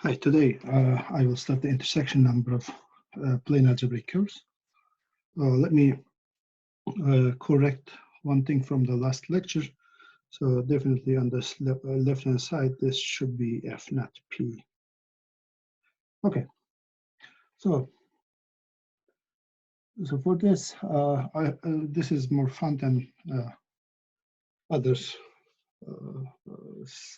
Hi, today I will start the intersection number of plane algebraic curves. Let me correct one thing from the last lecture. So definitely on this left-hand side, this should be F, not P. Okay, so for this, this is more fun than others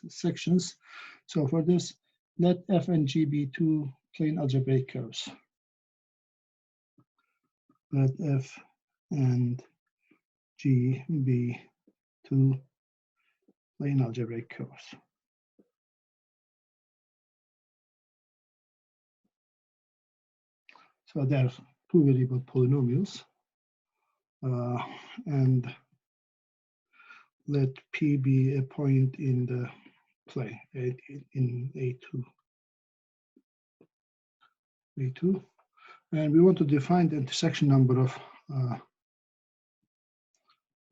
sections. So for this, let F and G be two plane algebraic curves. Let F and G be two plane algebraic curves. So there are two variable polynomials, and let P be a point in the plane in A2, and we want to define the intersection number of.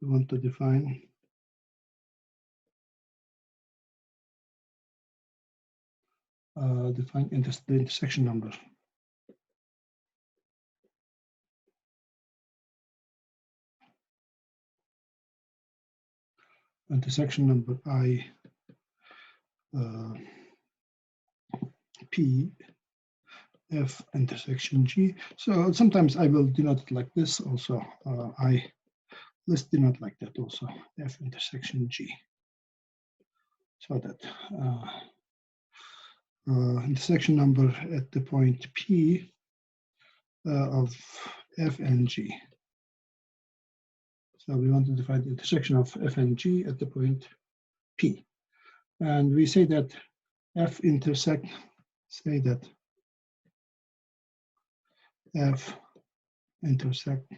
We want to define the intersection number. Intersection number I P F intersection G. So sometimes I will denote it like this also. Let's denote like that also, F intersection G. So that intersection number at the point P of F and G. So we want to define the intersection of F and G at the point P. And we say that F intersect, say that F intersect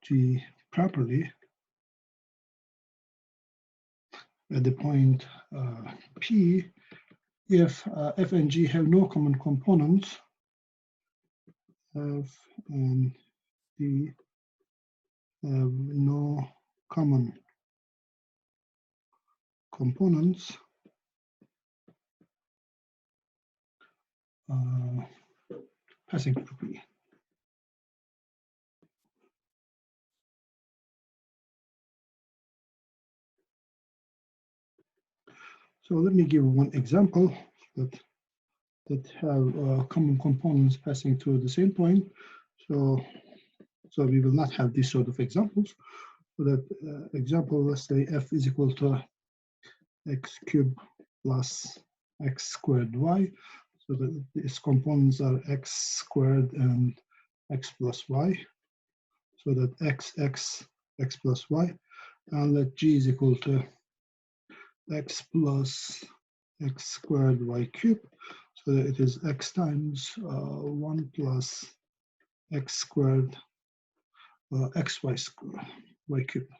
G properly at the point P if F and G have no common components. F and G have no common components passing through P. So let me give one example that have common components passing through the same point. So we will not have this sort of examples. So that example, let's say F is equal to x cubed plus x squared y. So that its components are x squared and x plus y. So that x plus y, and let G is equal to x plus x squared y cubed. So that it is x times 1 plus x squared xy squared y cubed.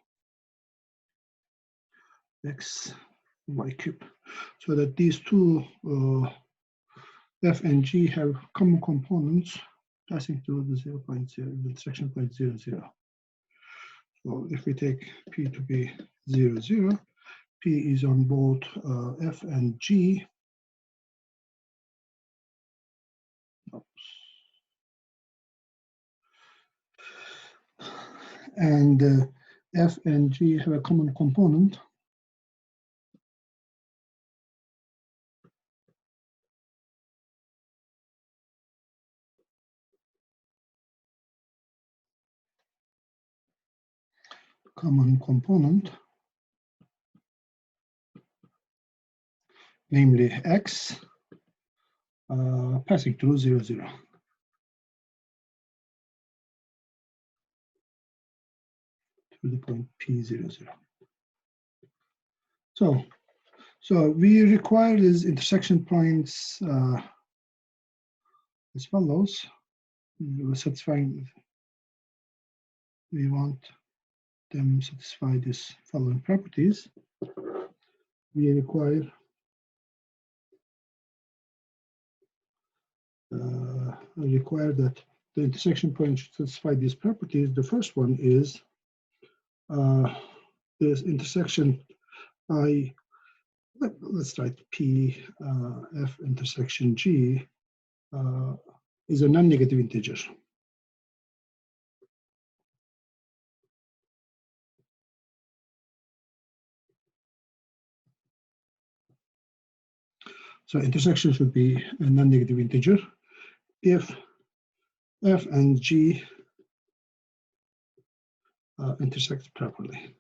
X y cubed. So that these two F and G have common components passing through the 0.0, the intersection point 0, 0. So if we take P to be 0, 0, P is on both F and G. Oops. And F and G have a common component. Namely x passing through 0, 0. To the point P 0, 0. So we require these intersection points as follows. We want them satisfy these following properties. We require that the intersection point should satisfy these properties. The first one is this intersection I let's write P F intersection G is a non-negative integer. So intersection should be a non-negative integer if F and G intersect properly.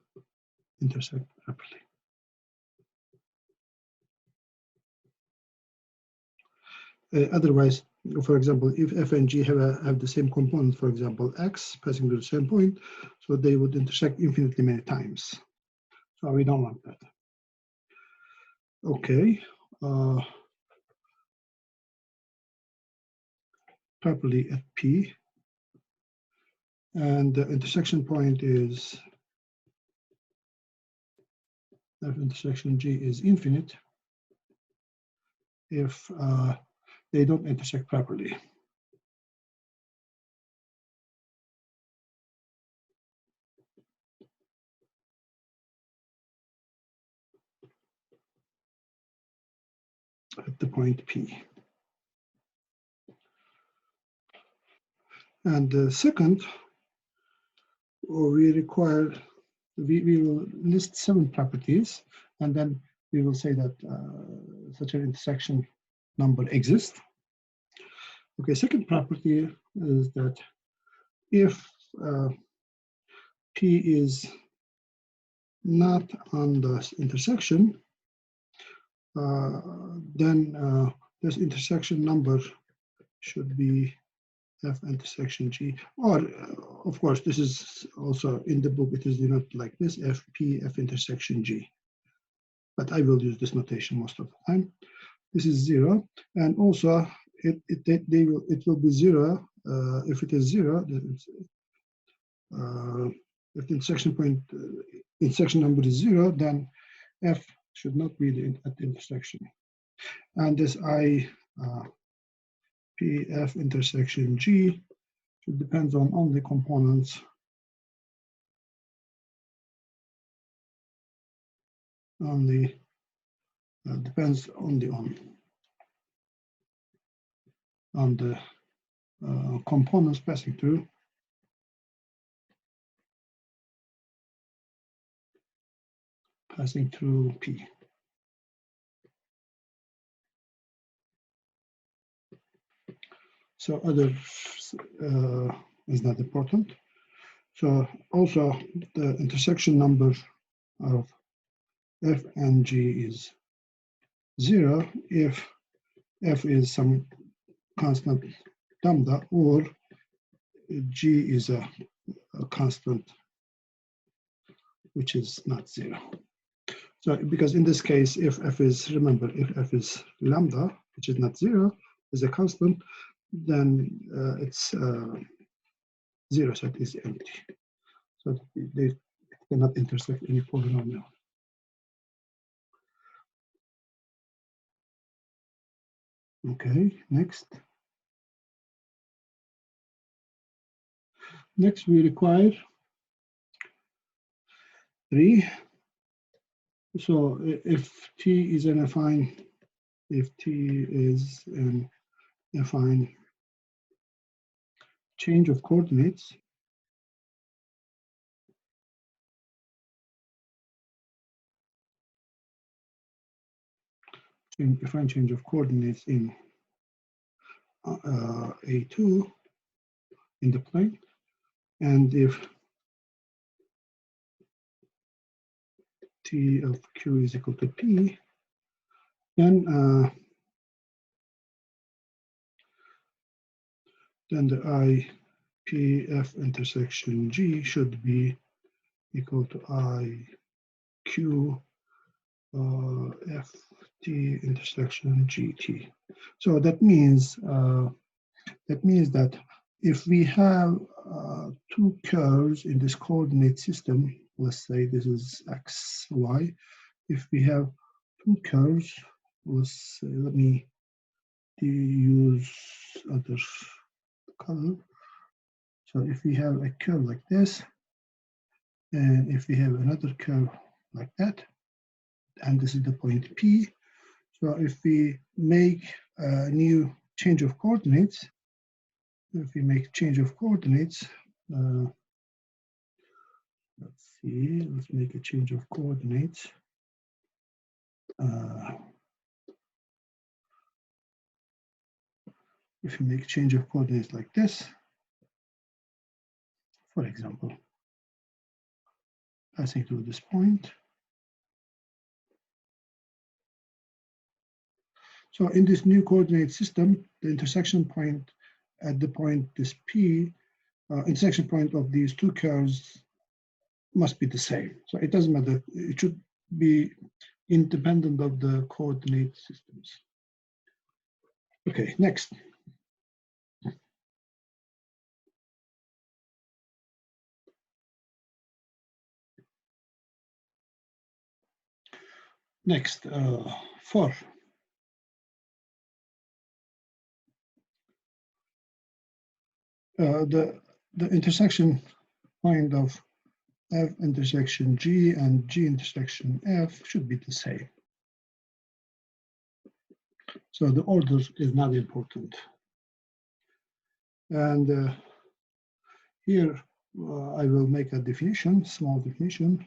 Otherwise, for example, if F and G have the same component, for example, X passing to the same point, so they would intersect infinitely many times. So we don't want that. Okay. Properly at P, and the intersection point is F intersection G is infinite if they don't intersect properly. At the point P. And second, we will list 7 properties, and then we will say that such an intersection number exists. Okay, second property is that if P is not on the intersection, then this intersection number should be F intersection G, or of course this is also in the book, it is denoted like this, FP F intersection G, but I will use this notation most of the time. This is 0, and also it will be 0 if it is 0. If the intersection number is 0, then F should not be at the intersection, and this I P F intersection G, it depends on only components depends only on the components passing through P. So others is not important. So also the intersection number of F and G is 0 if F is some constant lambda or G is a constant which is not 0. So because in this case, if F is, remember, if F is lambda, which is not 0, is a constant, then it's 0 set is empty. So they cannot intersect any polynomial. Okay, next. Next, we require 3. So if T is an affine, change of coordinates, affine change of coordinates in A2 in the plane, and if T of Q is equal to P, then the I P F intersection G should be equal to I Q F T intersection GT. So that means that if we have 2 curves in this coordinate system, let's say this is X, Y. If we have 2 curves, let's say, let me use other color. So if we have a curve like this, and if we have another curve like that, and this is the point P. So if we make a new change of coordinates, let's see, let's make a change of coordinates. If you make change of coordinates like this, for example, passing through this point. So in this new coordinate system, the intersection point at the point this P, intersection point of these two curves must be the same. So it doesn't matter, it should be independent of the coordinate systems. Okay, next. Next, 4. The intersection point of F intersection G and G intersection F should be the same. So the order is not important. And here I will make a definition, small definition,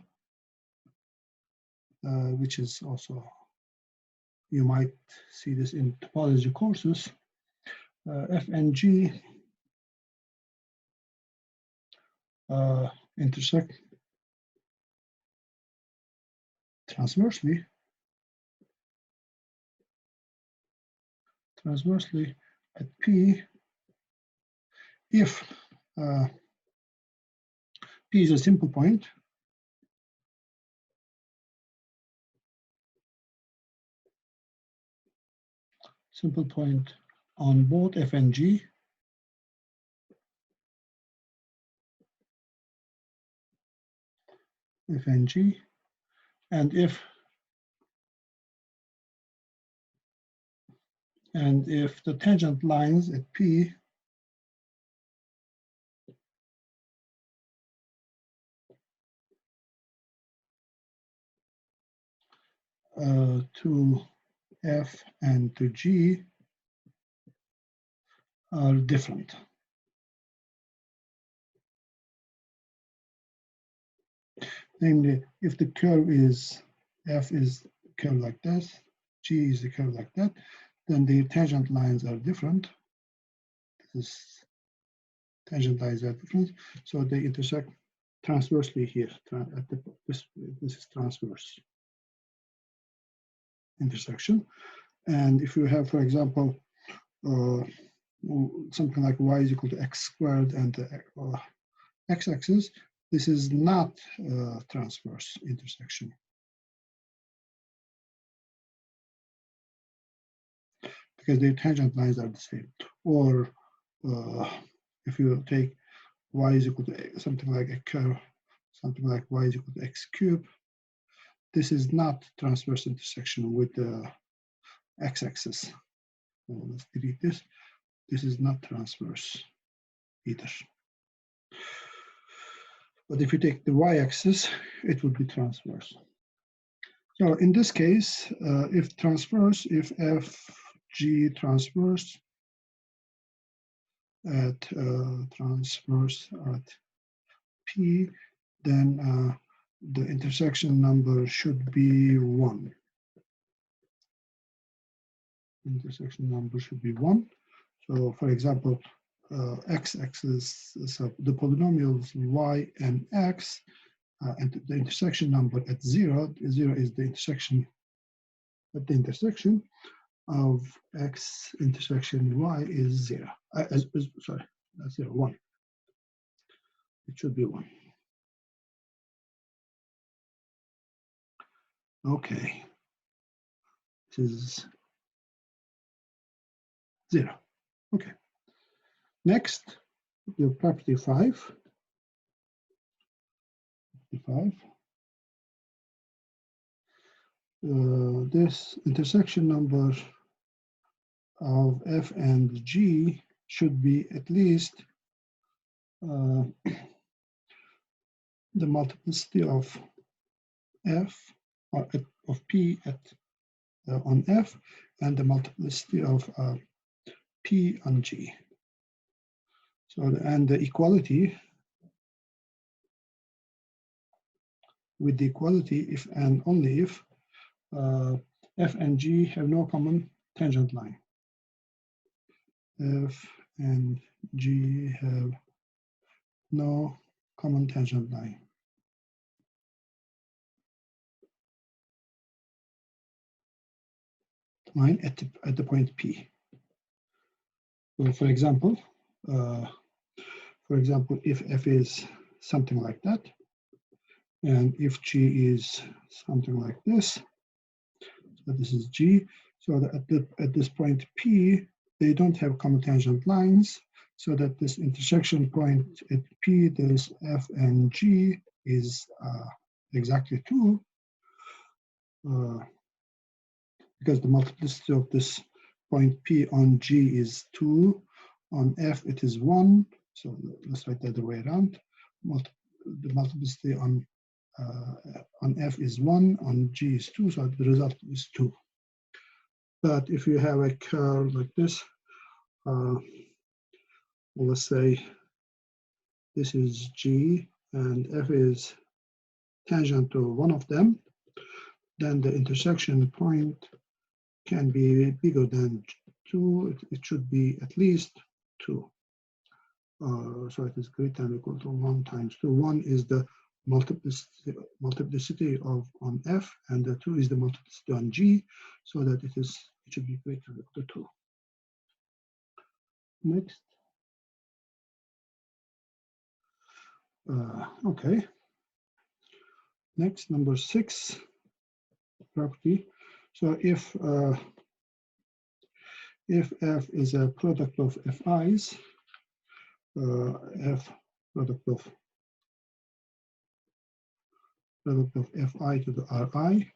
which is also, you might see this in topology courses. F and G intersect transversely at P if P is a simple point on both F and G, and if the tangent lines at P to F and to G are different. Namely, if the curve is F is a curve like this, G is a curve like that, then the tangent lines are different. This tangent lines are different, so they intersect transversely here. This is transverse intersection. And if you have, for example, something like y is equal to x squared and the x-axis, this is not transverse intersection. Because their tangent lines are the same. Or if you take y is equal to something like a curve, something like y is equal to x cubed, this is not transverse intersection with the x-axis. So let's delete this. This is not transverse either. But if you take the y-axis, it would be transverse. So in this case, if FG transverse at P, then the intersection number should be 1. Intersection number should be 1. So for example, x-axis, so the polynomials y and x, and the intersection number at 0 is the intersection at the intersection of x intersection y is 0. Sorry, that's 0, 1. It should be 1. Okay. This is 0. Okay. Next, your property 5. This intersection number of F and G should be at least the multiplicity of F of P on F, and the multiplicity of P on G. So, and the equality, with the equality if and only if F and G have no common tangent line. F and G have no common tangent line. Line at the point P. So for example, if F is something like that, and if G is something like this, so this is G. So that at this point P, they don't have common tangent lines, so that this intersection point at P, this F and G is exactly 2, because the multiplicity of this point P on G is 2, on F it is 1, so let's write that the way around. The multiplicity on F is 1, on G is 2, so the result is 2. But if you have a curve like this, let's say this is G and F is tangent to one of them, then the intersection point can be bigger than 2. It should be at least 2. So it is greater than or equal to 1 times 2. 1 is the multiplicity of on F, and the 2 is the multiplicity on G, so that it should be greater than or equal to 2. Next. Okay. Next, number 6 property. So if F is a product of Fi's, F product of Fi to the Ri,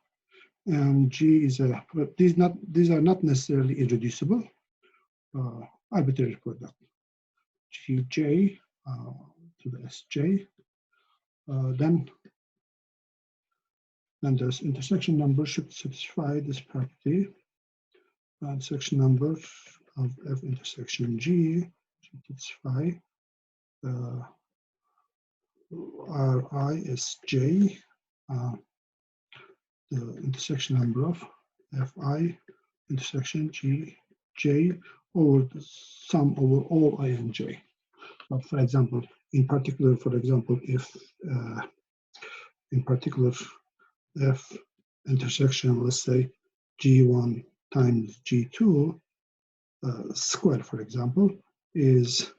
and G is a, these are not necessarily irreducible, arbitrary product. Gj to the Sj, then this intersection number should satisfy this property. Intersection number of F intersection G should satisfy Ri is J, the intersection number of Fi intersection G, J over the sum over all I and J. But for example, in particular, if in particular F intersection, let's say G1 times G2 square, for example, is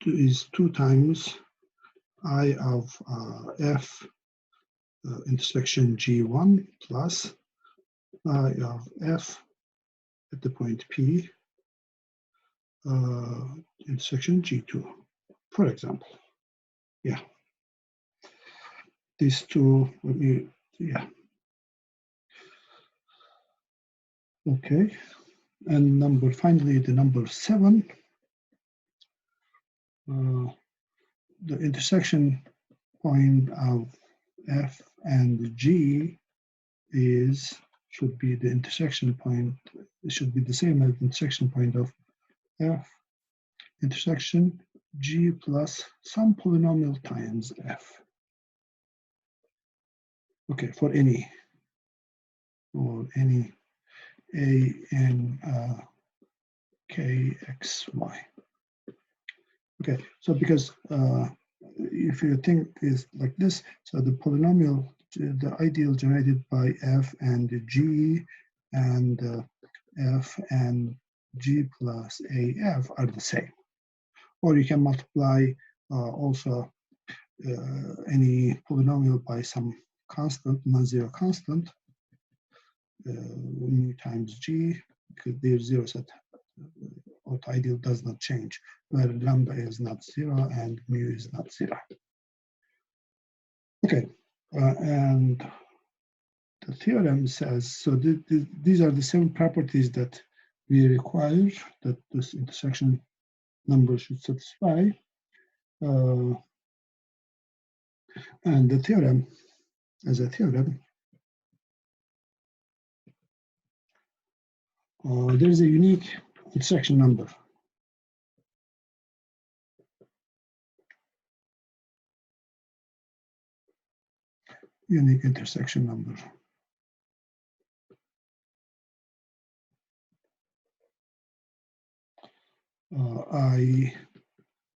2 times I of F intersection G1 plus I of F at the point P intersection G2, for example. Yeah. These two, yeah. Okay. And finally, the number 7, the intersection point of F and G should be the intersection point. It should be the same as the intersection point of F intersection G plus some polynomial times F. Okay, for any A n K X Y. Okay, so because if you think is like this, so the polynomial, the ideal generated by F and G and F and G plus AF are the same. Or you can multiply also any polynomial by some constant, non-zero constant, mu times G, because there's zero set, or ideal does not change, where lambda is not 0 and mu is not 0. Okay, and the theorem says, so these are the 7 properties that we require that this intersection number should satisfy. And the theorem, as a theorem, there is a unique intersection number. Unique intersection number. I,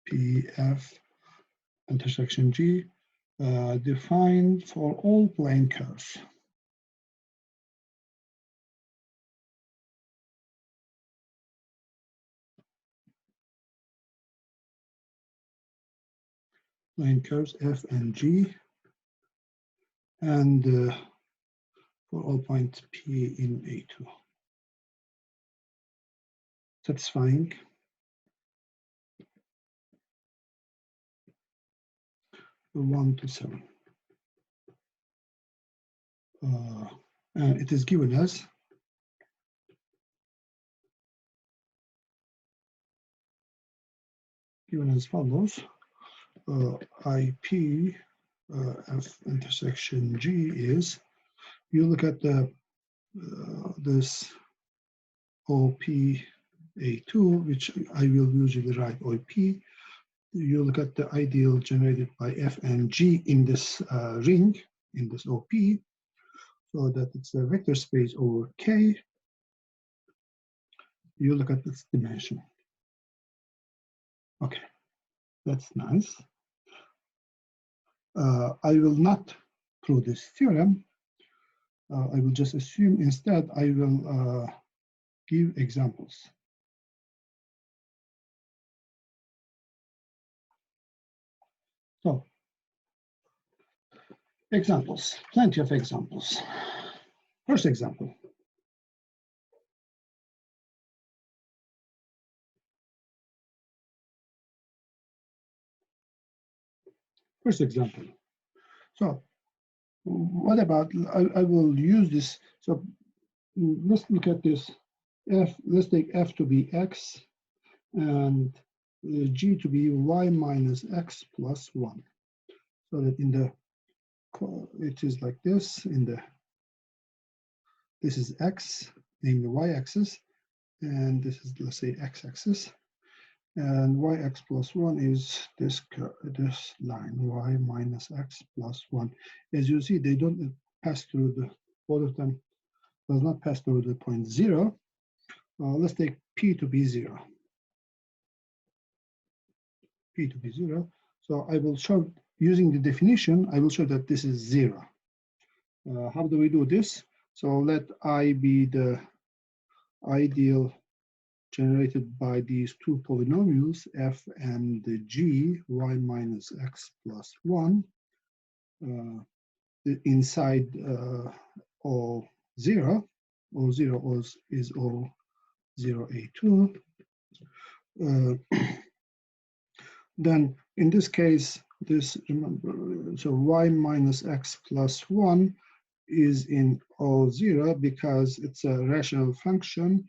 P, F, intersection G, defined for all plane curves. Plane curves F and G, and for all points P in A2. Satisfying. From 1 to 7. And it is given as follows. IP F intersection G is, you look at the this OP A2, which I will usually write OP. You look at the ideal generated by F and G in this ring, in this OP, so that it's a vector space over K. You look at its dimension. Okay, that's nice. I will not prove this theorem. I will just assume instead I will give examples. So, examples, plenty of examples. First example. First example. So, what about, I will use this. So, let's look at this. Let's take F to be X and G to be Y minus X plus 1. So that in the, it is like this, this is X, namely the Y axis, and this is, let's say, X axis. And yx plus 1 is this line, y minus x plus 1. As you see, they don't pass through both of them does not pass through the point 0. Let's take P to be 0. P to be 0. So I will show, using the definition, I will show that this is 0. How do we do this? So let I be the ideal generated by these two polynomials, f and the g, y minus x plus 1, inside O0. O0 is O0A2. Then in this case, this, remember, so y minus x plus 1 is in O0 because it's a rational function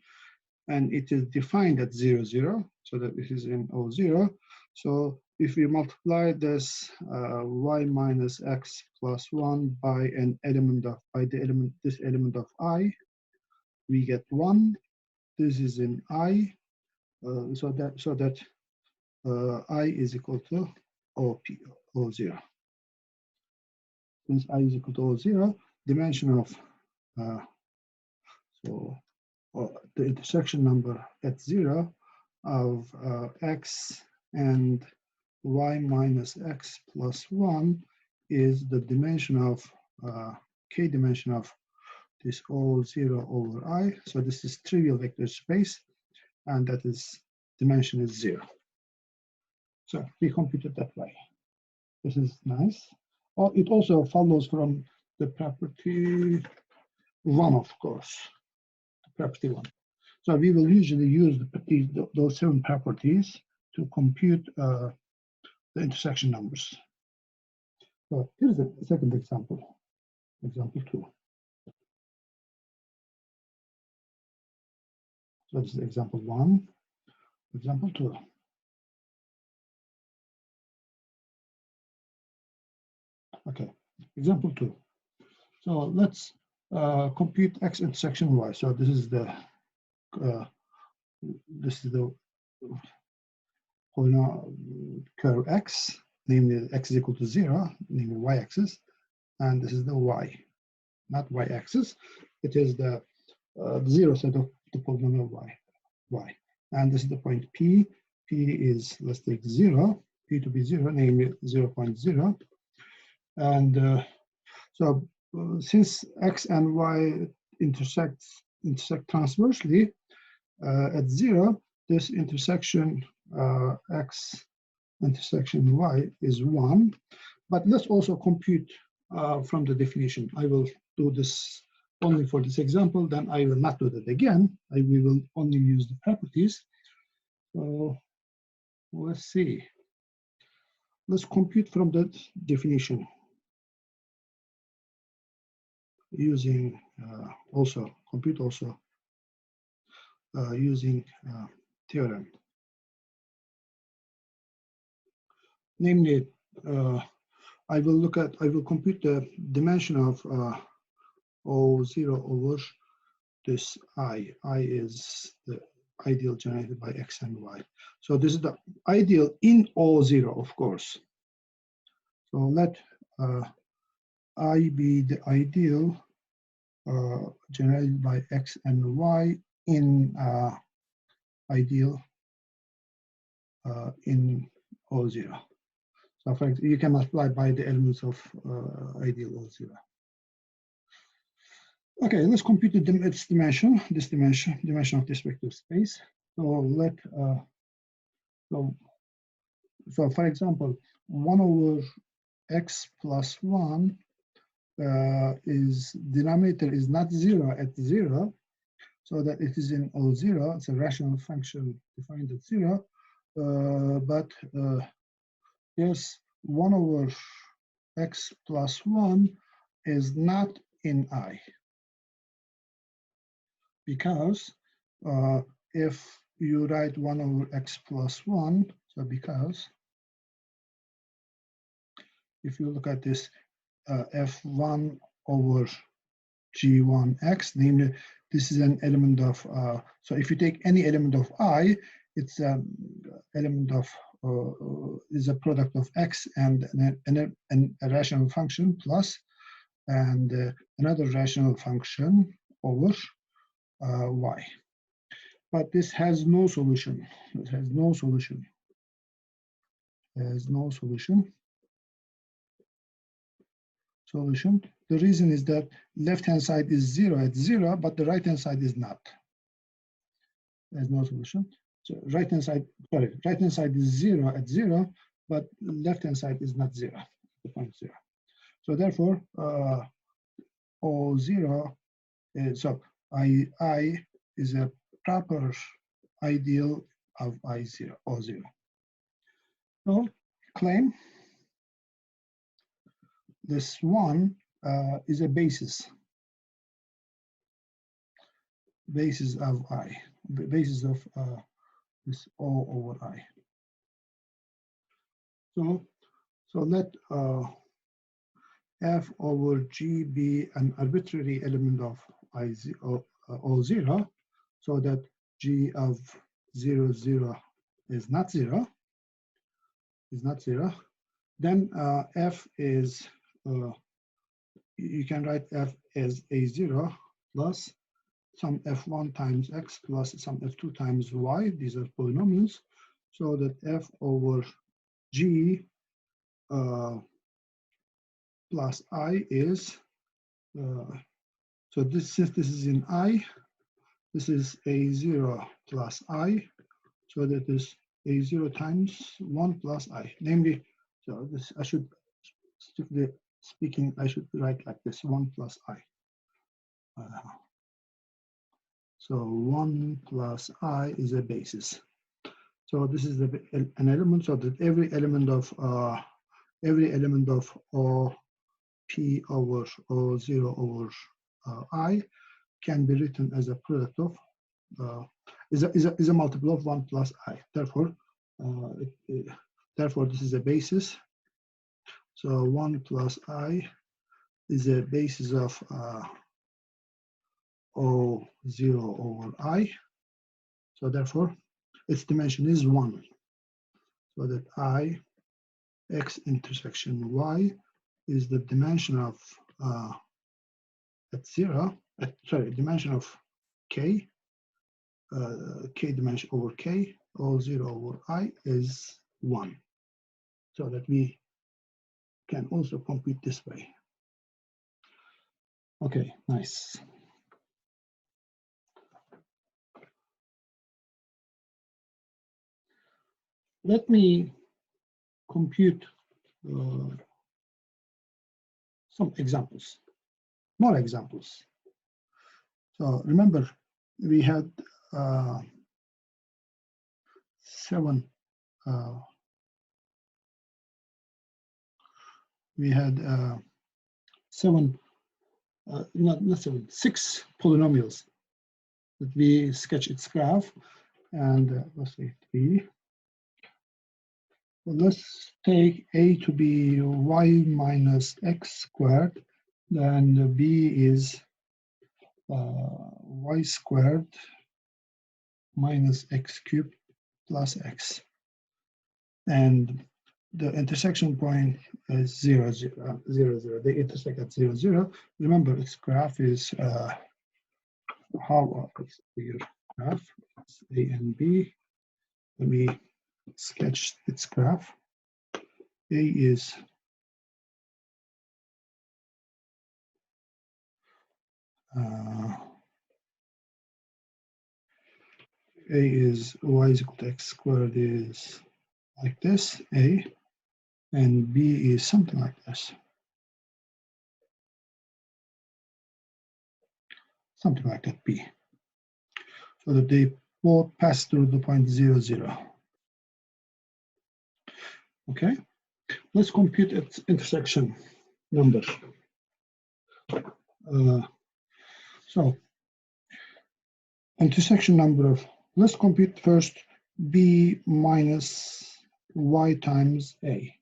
and it is defined at 0, 0, so that it is in O0. So if we multiply this y minus x plus 1 by an element of, this element of I, we get 1. This is in I, so that I is equal to O0. Since I is equal to O0, dimension of the intersection number at 0 of x and y minus x plus 1 is the dimension of k dimension of this O0 over I. So this is trivial vector space, and that is dimension is 0. So we compute it that way. This is nice. It also follows from the property 1, of course. Property 1. So we will usually use those 7 properties to compute the intersection numbers. So here's the second example, example 2. So this is example 1, example 2. Okay, example 2. So let's compute x intersection y. So this is the this is the curve x, namely x is equal to 0, namely y-axis, and this is the y, not y-axis. It is the 0 set of the polynomial y. And this is the point P. P is, let's take 0, P to be 0, namely 0.0. And since x and y intersect transversely at 0, this intersection x intersection y is 1. But let's also compute from the definition. I will do this only for this example, then I will not do that again. We will only use the properties. So let's see. Let's compute from that definition using using theorem. Namely, I will compute the dimension of O0 over this I. I is the ideal generated by x and y. So this is the ideal in O0, of course. So let I be the ideal generated by x and y in ideal in O0. So for example, you can multiply by the elements of ideal O0. Okay, let's compute its dimension, dimension of this vector space. So so for example, 1 over x plus 1 is denominator is not 0 at 0, so that it is in O0. It's a rational function defined at 0, but yes, 1 over x plus 1 is not in I, because if you write 1 over x plus 1, so because if you look at this f1 over g1x, namely this is an element of, so if you take any element of I, it's an element of, is a product of x and a rational function plus, and another rational function over y. But this has no solution. It has no solution. Has no solution. The reason is that left-hand side is 0 at 0, but the right-hand side is not. There's no solution. So right-hand side is 0 at 0, but left-hand side is not 0, the point 0. So therefore, O0 is, so I is a proper ideal of I0, O0. So claim this one is a basis of I, basis of this O over I. So let f over g be an arbitrary element of O0, so that g of 0, 0 is not 0, then f is, you can write f as A0 plus some f1 times x plus some f2 times y. These are polynomials, so that f over g plus I is, so this, since this is in I, this is A0 plus I, so that is A0 times 1 plus I. Namely, so this, I should, strictly speaking, I should write like this, 1 plus I. So 1 plus I is a basis. So this is an element, so that every element of O P over O0 over I can be written as a product of, is a multiple of 1 plus I. Therefore, therefore this is a basis. So 1 plus I is a basis of O0 over I. So therefore, its dimension is 1. So that I x intersection y is the dimension of dimension of k, k dimension over k, all 0 over I is 1. So that we can also compute this way. Okay, nice. Let me compute some examples, more examples. So remember, we had 7. We had 7, not 7, 6 polynomials that we sketch its graph, and let's say 3. Well, let's take A to be y minus x squared, then B is y squared minus x cubed plus x. And the intersection point is 0, 0, 0, 0. They intersect at 0, 0. Remember, its graph is it's the graph, it's A and B. Let me sketch its graph. A is y is equal to x squared is like this, A, and B is something like this. Something like that, B. So that they both pass through the point 0, 0. Okay, let's compute its intersection number. So intersection number of, let's compute first B minus y times A.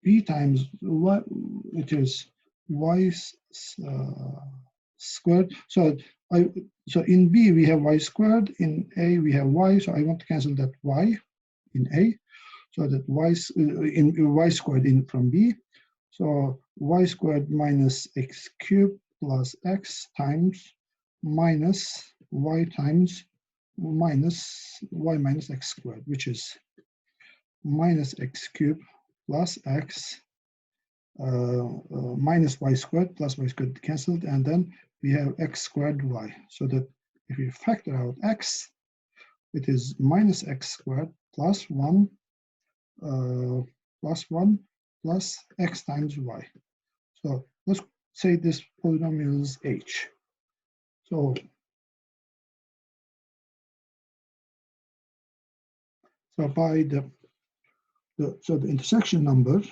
B times what it is y squared. So in B we have y squared, in A we have y, so I want to cancel that y in A, so that y squared in from B. So y squared minus x cubed plus x times minus y times minus y minus x squared, which is minus x cubed plus x minus y squared plus y squared canceled, and then we have x squared y. So that if we factor out x, it is minus x squared plus 1 plus x times y. So let's say this polynomial is h. So by the intersection number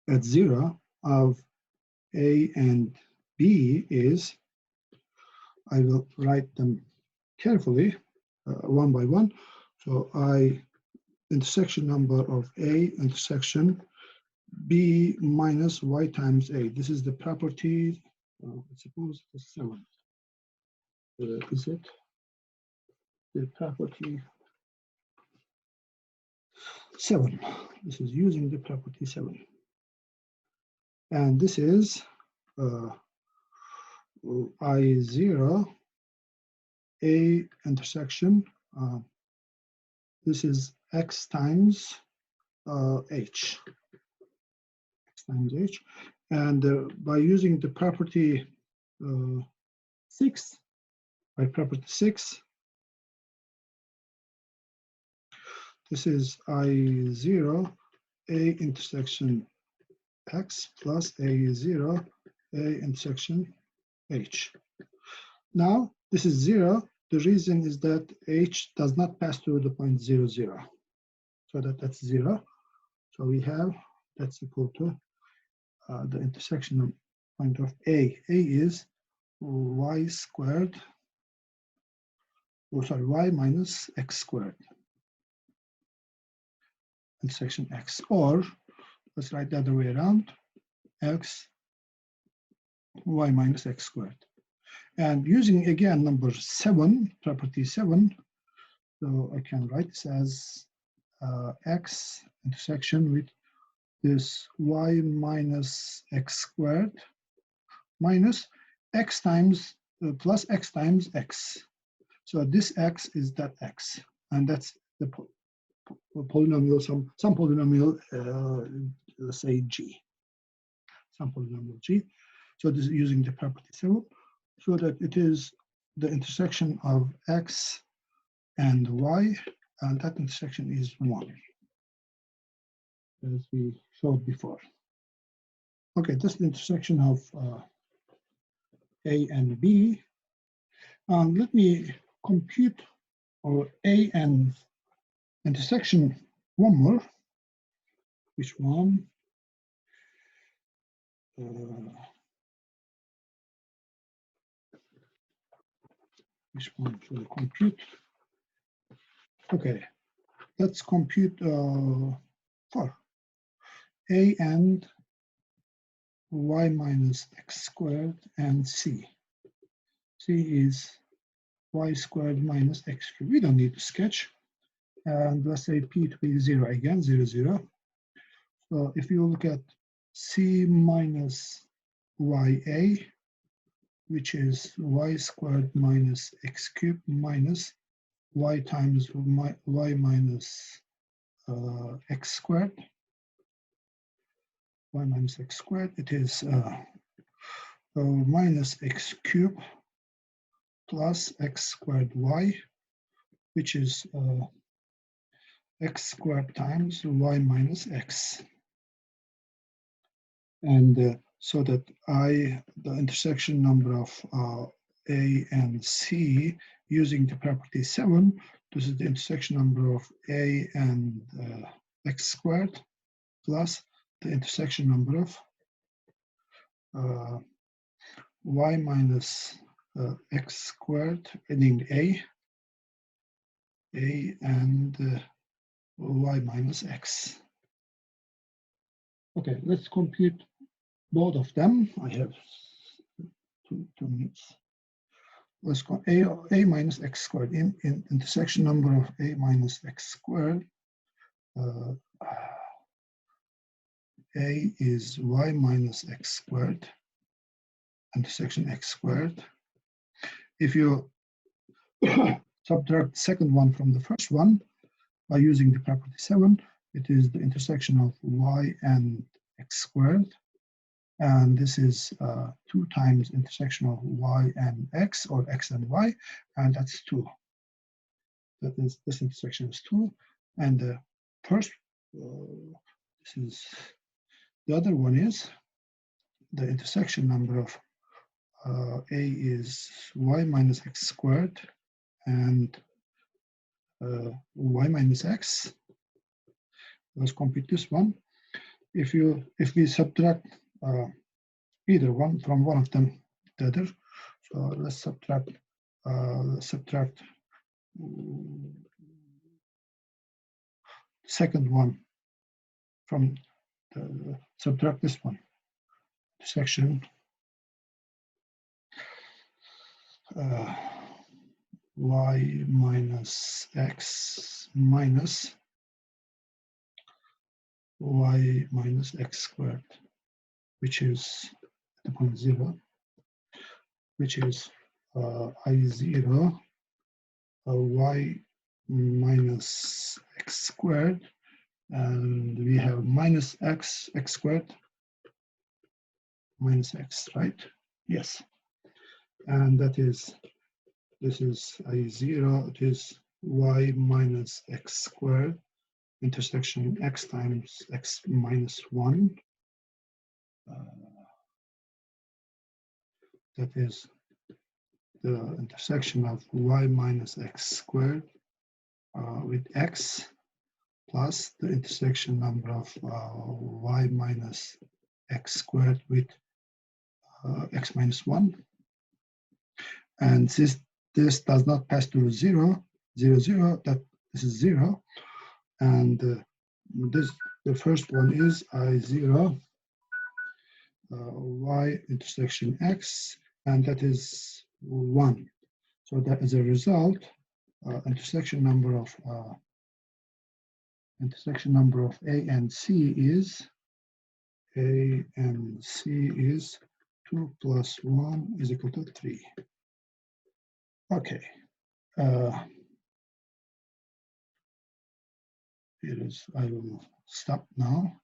at 0 of A and B is, I will write them carefully, one by one. So intersection number of A intersection B minus y times A. This is the property, I suppose it's 7. Is it? The property 7. This is using the property 7. And this is I0 A intersection. This is x times h. X times h. And by using the property 6, by property 6, this is I0 A intersection x plus A0 A intersection h. Now, this is 0. The reason is that h does not pass through the point 0, 0. So that's 0. So we have, that's equal to the intersection point of A. A is y squared, y minus x squared, intersection x. Or, let's write the other way around, y minus x squared. And using again number 7, property 7, so I can write this as x intersection with this y minus x squared minus x times plus x times x. So this x is that x, and that's the polynomial, some polynomial, let's say g, some polynomial g. So this is using the property 7, so that it is the intersection of x and y, and that intersection is 1, as we showed before. Okay, this is the intersection of A and B. Let me compute our A and intersection one more. Which one? Which one should I compute? Okay, let's compute for A and y minus x squared and c. C is y squared minus x cubed. We don't need to sketch. And let's say p to be 0 again, 0, 0. So if you look at c minus ya, which is y squared minus x cubed minus y times y minus x squared, y minus x squared, it is minus x cubed plus x squared y, which is x squared times y minus x. And so that the intersection number of A and C using the property 7, this is the intersection number of A and x squared plus the intersection number of y minus x squared, adding A and y minus x. Okay, let's compute both of them. I have two minutes. Let's go A minus x squared in intersection number of A minus x squared. A is y minus x squared, intersection x squared. If you subtract the second one from the first one by using the property 7, it is the intersection of y and x squared. And this is 2 times intersection of y and x, or x and y, and that's 2. That is, this intersection is 2. And the first, this is, the other one is the intersection number of A is y minus x squared and y minus x. Let's compute this one. If we subtract either one from one of them, the other. So let's subtract second one from subtract this one. Section y minus x minus y minus x squared, which is the point 0, which is I0 y minus x squared, and we have minus x squared minus x, right? Yes. And that is, this is I0, it is y minus x squared, intersection x times x minus 1. That is the intersection of y minus x squared with x plus the intersection number of y minus x squared with x minus 1. And since this does not pass through 0, 0, 0, that this is 0. And the first one is I0 y intersection x, and that is 1. So that as a result, intersection number of A and C is 2 plus 1 is equal to 3. Okay. I will stop now.